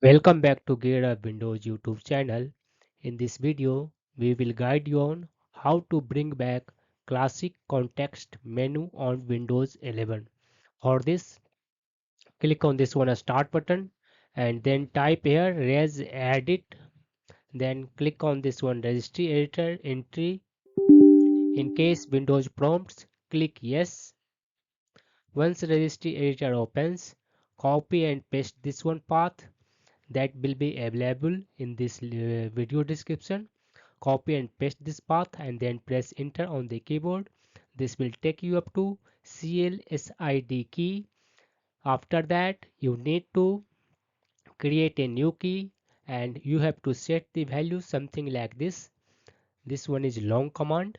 Welcome back to Gear Up Windows YouTube channel. In this video, we will guide you on how to bring back classic context menu on Windows 11. For this, click on this one start button and then type here res edit. Then click on this one registry editor entry. In case Windows prompts, click yes. Once registry editor opens, copy and paste this one path that will be available in this video description. Copy and paste this path and then press enter on the keyboard. This will take you up to CLSID key. After that you need to create a new key and you have to set the value something like this. This one is long command,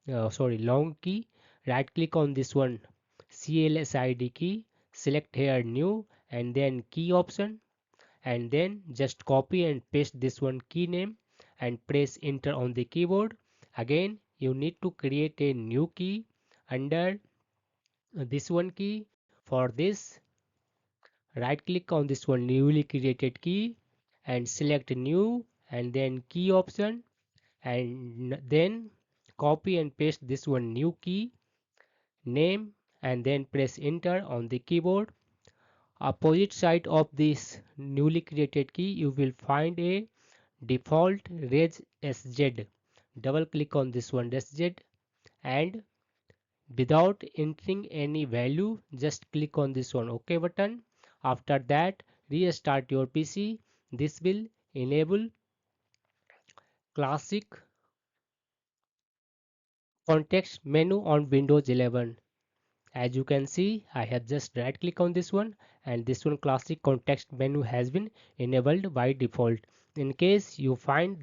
long key. Right click on this one CLSID key, select here new and then key option, and then just copy and paste this one key name and press enter on the keyboard. Again you need to create a new key under this one key. For this, right click on this one newly created key and select new and then key option, and then copy and paste this one new key name and then press enter on the keyboard. Opposite side of this newly created key you will find a default res sz. Double click on this one sz and without entering any value just click on this one OK button. After that restart your PC. This will enable classic context menu on Windows 11. As you can see, I have just right click on this one and this one classic context menu has been enabled by default. In case you find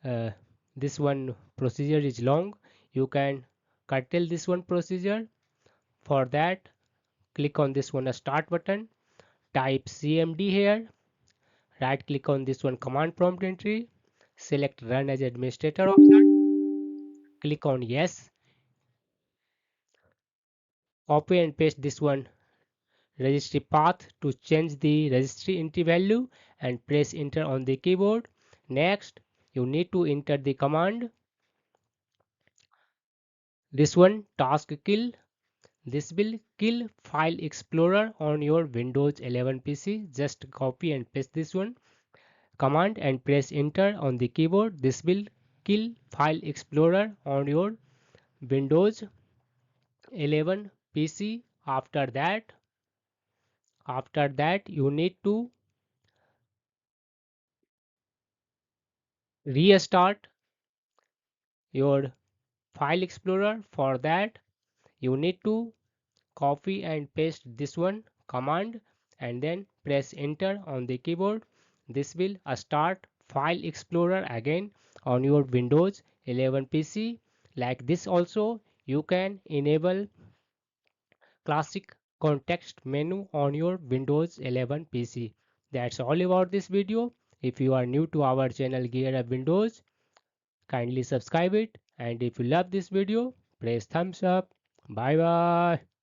uh, this one procedure is long, you can curtail this one procedure. For that, click on this one start button, type cmd here, right click on this one command prompt entry, select run as administrator option, click on yes, copy and paste this one registry path to change the registry entry value and press enter on the keyboard. Next, you need to enter the command, this one task kill. This will kill File Explorer on your Windows 11 PC. Just copy and paste this one command and press enter on the keyboard. This will kill File Explorer on your Windows 11 PC. After that you need to restart your File Explorer. For that you need to copy and paste this one command and then press enter on the keyboard. This will start File Explorer again on your Windows 11 PC. Like this also you can enable classic context menu on your Windows 11 PC. That's all about this video. If you are new to our channel Gear Up Windows, kindly subscribe it, and if you love this video, press thumbs up. Bye bye.